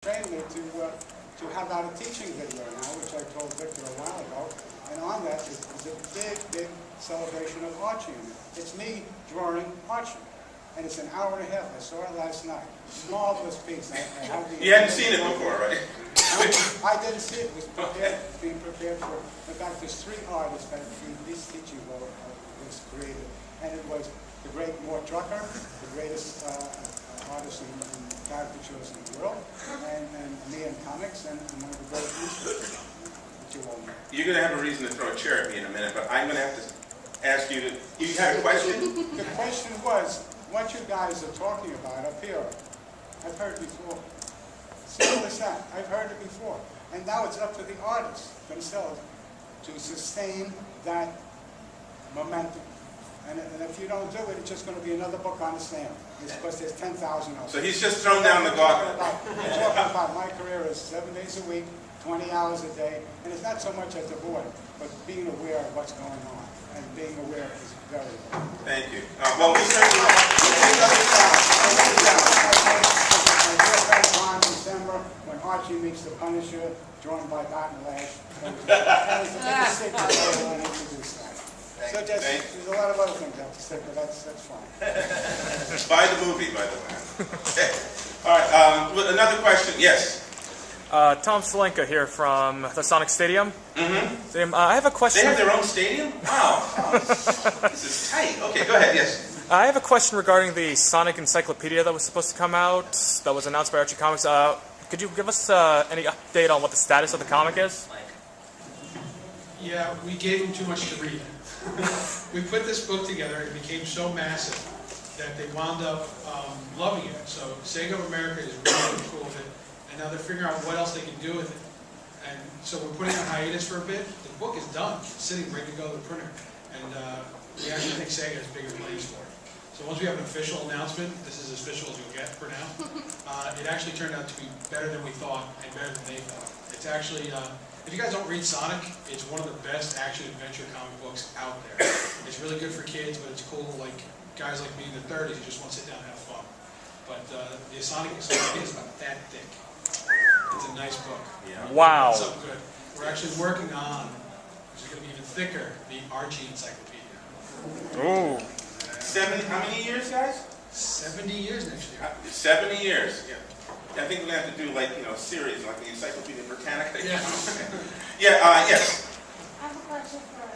trained me to have out a teaching video now, which I told Victor a while ago. And on that is a big celebration of Archie in it. It's me drawing Archie. And it's an hour and a half. I saw it last night. Marvelous piece. You hadn't seen it before, right? I didn't see it. It was being prepared for. In fact, there's 3 artists that this teaching was created. And it was the great Mort Drucker, the greatest artist in caricatures in the world, and me in comics, and one of the great researchers that you all know. You're going to have a reason to throw a chair at me in a minute, but I'm going to have to ask you to... You had a question? The question was, what you guys are talking about up here, I've heard before. Simple as that. I've heard it before. And now it's up to the artists themselves to sustain that momentum. And if you don't do it, it's just going to be another book on the stand. It's because there's 10,000 of them. So he's just thrown down the gauntlet. I'm talking about my career is 7 days a week, 20 hours a day, and it's not so much as a board, but being aware of what's going on. And being aware is very important. Thank you. Well, we certainly... On December, when Archie meets the Punisher, drawn by Cotton Lash, and it's a sick day when I introduce that. So just, there's a lot of other things I have to say, but that's fine. Buy the movie, by the way. Okay. All right, another question. Yes? Tom Salenka here from the Sonic Stadium. Mm-hmm. I have a question. They have their own stadium? Wow. This is tight. Okay, go ahead. Yes. I have a question regarding the Sonic Encyclopedia that was supposed to come out, that was announced by Archie Comics. Could you give us any update on what the status of the comic is? Yeah, we gave them too much to read. We put this book together, it became so massive that they wound up loving it. So Sega of America is really cool with it, and now they're figuring out what else they can do with it. And so we're putting on hiatus for a bit. The book is done, it's sitting ready to go to the printer, and we actually think Sega has bigger plans for it. So once we have an official announcement, this is as official as you'll get for now, it actually turned out to be better than we thought and better than they thought. It's actually, if you guys don't read Sonic, it's one of the best action-adventure comic books out there. It's really good for kids, but it's cool, like guys like me in the 30s who just want to sit down and have fun. But the Sonic Encyclopedia is about that thick. It's a nice book. Yeah. Wow. It's so good. We're actually working on, which is going to be even thicker, the Archie Encyclopedia. Ooh. How many years, guys? 70 years next year. 70 years. Yeah. I think we're going to have to do, like, a series, like the Encyclopedia Britannica. Yeah. Yes. I have a question for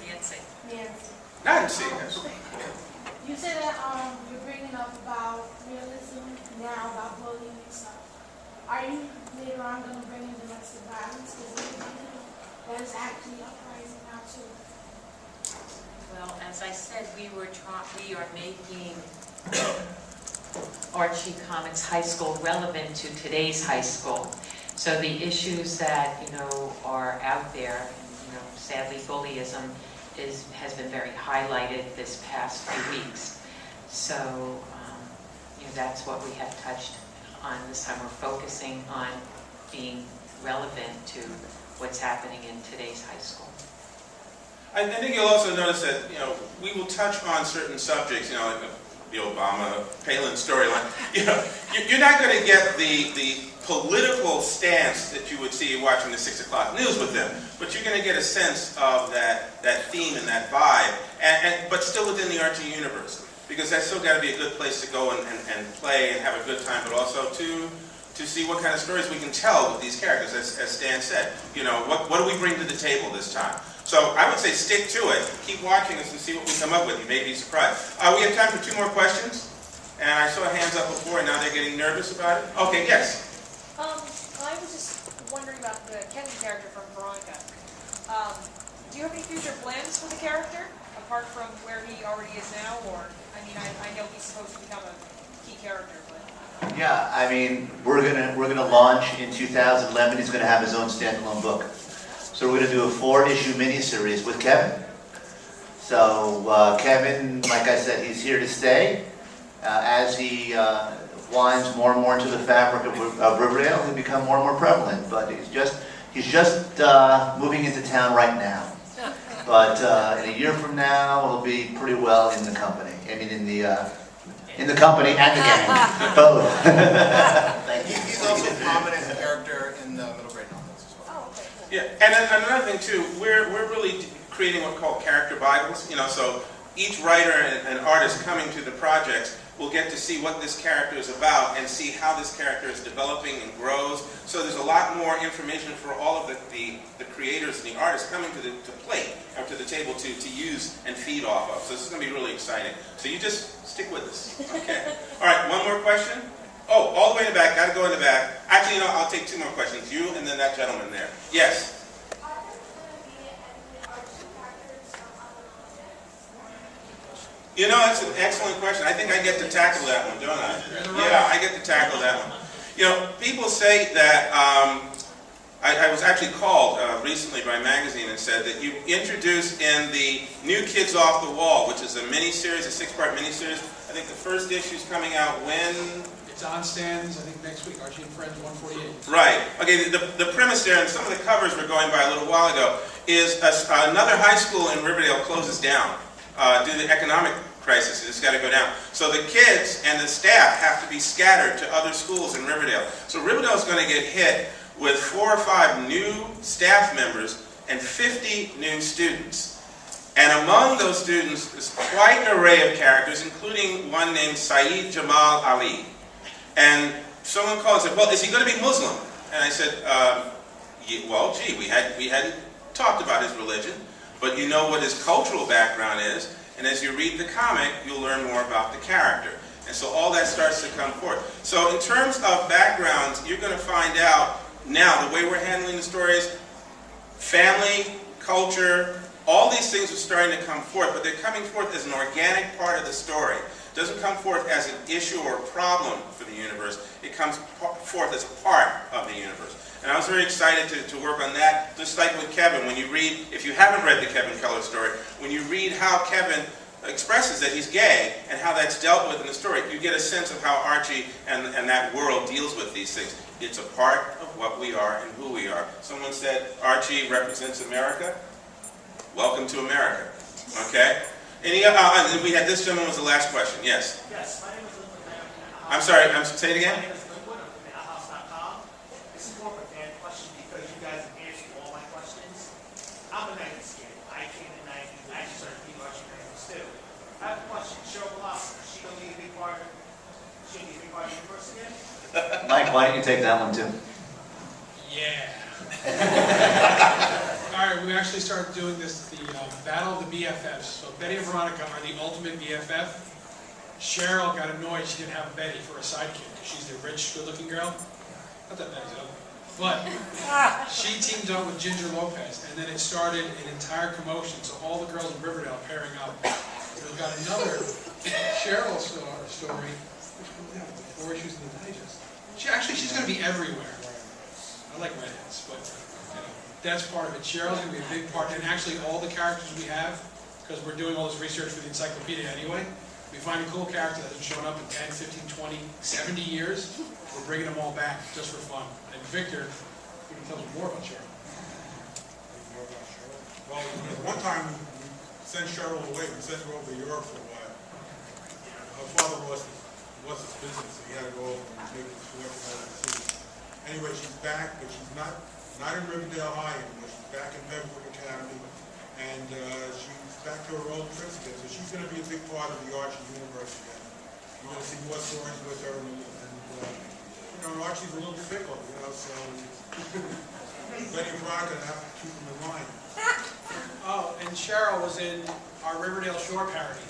Nancy. Nancy. Yes. You said that you're bringing up about realism now, about bullying and stuff. Are you later on going to bring in domestic violence? Because that is actually uprising now too. Well, as I said, we are making Archie Comics High School relevant to today's high school. So the issues that, are out there, and, sadly bullyism has been very highlighted this past few weeks. So, that's what we have touched on this time. We're focusing on being relevant to what's happening in today's high school. I think you'll also notice that, we will touch on certain subjects, like the Obama-Palin storyline. You're not going to get the political stance that you would see watching the 6 o'clock news with them, but you're going to get a sense of that theme and that vibe, but still within the Archie universe, because that's still got to be a good place to go and play and have a good time, but also to see what kind of stories we can tell with these characters, as Stan said. What do we bring to the table this time? So I would say stick to it. Keep watching us and see what we come up with. You may be surprised. We have time for 2 more questions. And I saw hands up before, and now they're getting nervous about it. Okay, yes? I was just wondering about the Ken character from Veronica. Do you have any future plans for the character, apart from where he already is now? Or, I know he's supposed to become a key character, but... Yeah, we're gonna launch in 2011. He's gonna have his own standalone book. So we're gonna do a 4-issue miniseries with Kevin. So Kevin, like I said, he's here to stay. As he winds more and more into the fabric of Riverdale, he'll become more and more prevalent. But he's just moving into town right now. But in a year from now, he'll be pretty well in the company. In the company and the gang, both. Thank you. Yeah, and then another thing too, we're really creating what we call character Bibles, so each writer and artist coming to the projects will get to see what this character is about and see how this character is developing and grows. So there's a lot more information for all of the creators and the artists coming to the plate or to the table to use and feed off of. So this is going to be really exciting. So you just stick with us. Okay. All right, one more question? Oh, all the way in the back. Got to go in the back. Actually, I'll take two more questions. You and then that gentleman there. Yes. That's an excellent question. I think I get to tackle that one, don't I? Yeah, I get to tackle that one. People say that, I was actually called recently by a magazine and said that you introduced in the New Kids Off the Wall, which is a mini-series, a 6-part mini-series. I think the first issue is coming out when? It's on stands, I think next week, Archie and Friends 148. Right. Okay, the premise there, and some of the covers were going by a little while ago, is another high school in Riverdale closes down due to the economic crisis. It's got to go down. So the kids and the staff have to be scattered to other schools in Riverdale. So Riverdale is going to get hit with 4 or 5 new staff members and 50 new students. And among those students is quite an array of characters, including one named Saeed Jamal Ali. And someone called and said, well, is he going to be Muslim? And I said, well, gee, we hadn't talked about his religion, but you know what his cultural background is. And as you read the comic, you'll learn more about the character. And so all that starts to come forth. So in terms of backgrounds, you're going to find out now the way we're handling the stories, family, culture, all these things are starting to come forth, but they're coming forth as an organic part of the story. It doesn't come forth as an issue or a problem for the universe. It comes forth as a part of the universe. And I was very excited to work on that, just like with Kevin. When you read, if you haven't read the Kevin Keller story, when you read how Kevin expresses that he's gay and how that's dealt with in the story, you get a sense of how Archie and that world deals with these things. It's a part of what we are and who we are. Someone said Archie represents America. Welcome to America. Okay? And we had this gentleman was the last question. Yes? Yes, my name is Linwood. I'm sorry, say it again? My name is Linwood. I'm from house.com. This is more of a fan question because you guys have answered all my questions. I'm a 90s kid. I came in the 90s. I actually started reading Archie Comics too. I have a question. Cheryl Blossom, is she going to be a big part of the universe again? Mike, why don't you take that one too? Yeah. All right, we actually started doing this, the Battle of the BFFs. So Betty and Veronica are the ultimate BFF. Cheryl got annoyed she didn't have Betty for a sidekick because she's the rich, good-looking girl. Not that Betty's ugly. But she teamed up with Ginger Lopez, and then it started an entire commotion. So all the girls in Riverdale are pairing up. So we've got another Cheryl story, which comes out with 4 issues in the digest. She's going to be everywhere. I like redheads, but that's part of it. Cheryl's going to be a big part, and actually all the characters we have, because we're doing all this research for the encyclopedia anyway, we find a cool character that hasn't shown up in 10, 15, 20, 70 years, we're bringing them all back just for fun. And Victor, you can tell us more about Cheryl. Well, one time we sent Cheryl away, we sent her over to Europe for a while. Her father lost his business, so he had to go over and make his fortune overseas. Anyway, she's back, but she's not in Riverdale High anymore. She's back in Pembroke Academy, and she's back to her old tricks again. So she's going to be a big part of the Archie universe again. You're going to see more stories with her, and Archie's a little fickle, so Betty and Veronica have to keep him in line. Oh, and Cheryl was in our Riverdale Shore parody.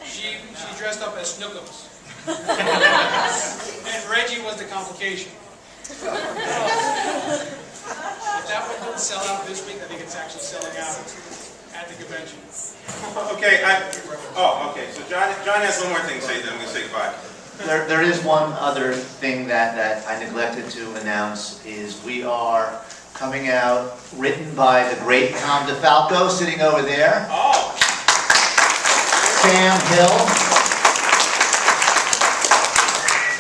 She dressed up as Snookums. And Reggie was the complication. If that one didn't sell out this week, I think it's actually selling out at the convention. Okay, okay, so John has one more thing to say, then I'm going to say goodbye. There is one other thing that I neglected to announce, is we are coming out, written by the great Tom DeFalco, sitting over there. Oh! Sam Hill,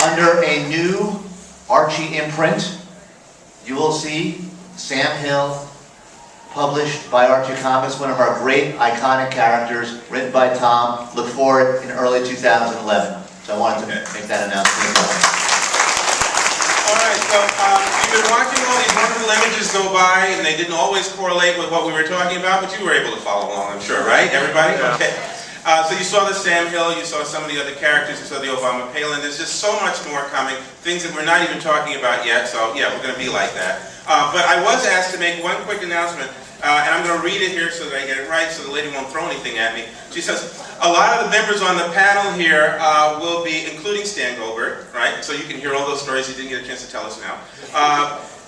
under a new Archie imprint. You will see Sam Hill, published by Archie Comics, one of our great iconic characters, written by Tom. Look for it in early 2011. So I wanted to make that announcement as well. All right, so been watching all these wonderful images go by, and they didn't always correlate with what we were talking about, but you were able to follow along, I'm sure, right? Everybody? Yeah. Okay. So you saw the Sam Hill, you saw some of the other characters, you saw the Obama Palin. There's just so much more coming, things that we're not even talking about yet, so yeah, we're going to be like that. But I was asked to make one quick announcement, and I'm going to read it here so that I get it right, so the lady won't throw anything at me. She says, a lot of the members on the panel here will be, including Stan Goldberg, right? So you can hear all those stories you didn't get a chance to tell us now.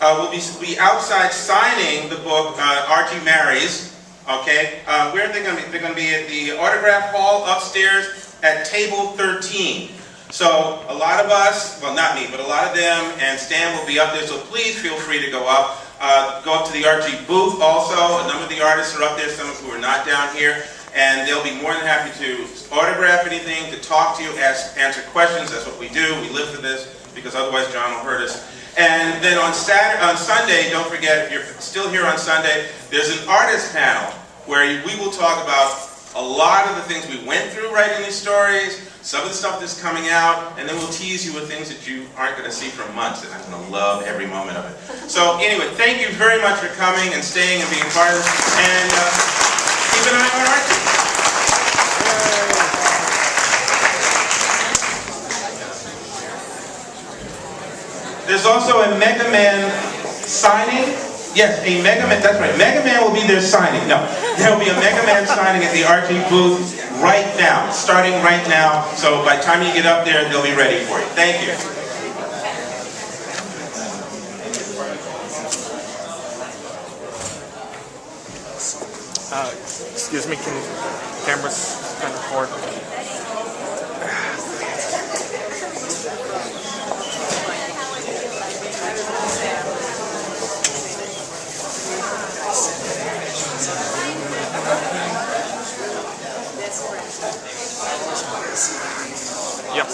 We'll be outside signing the book, Archie Marries. Okay, where are they going to be? They're going to be at the autograph hall upstairs at table 13. So a lot of us, well not me, but a lot of them and Stan will be up there, so please feel free to go up. Go up to the Archie booth also. A number of the artists are up there, some who are not down here. And they'll be more than happy to autograph anything, to talk to you, answer questions. That's what we do. We live for this, because otherwise John will hurt us. And then on Sunday, don't forget, if you're still here on Sunday, there's an artist panel where we will talk about a lot of the things we went through writing these stories, some of the stuff that's coming out, and then we'll tease you with things that you aren't going to see for months, and I'm going to love every moment of it. So anyway, thank you very much for coming and staying and being part of this, and keep an eye on Archie. There's also a Mega Man signing. Yes, a Mega Man, that's right. Mega Man will be there signing. No, there will be a Mega Man signing at the Archie booth right now, starting right now. So by the time you get up there, they'll be ready for you. Thank you. Excuse me, can cameras kind of record? Yep.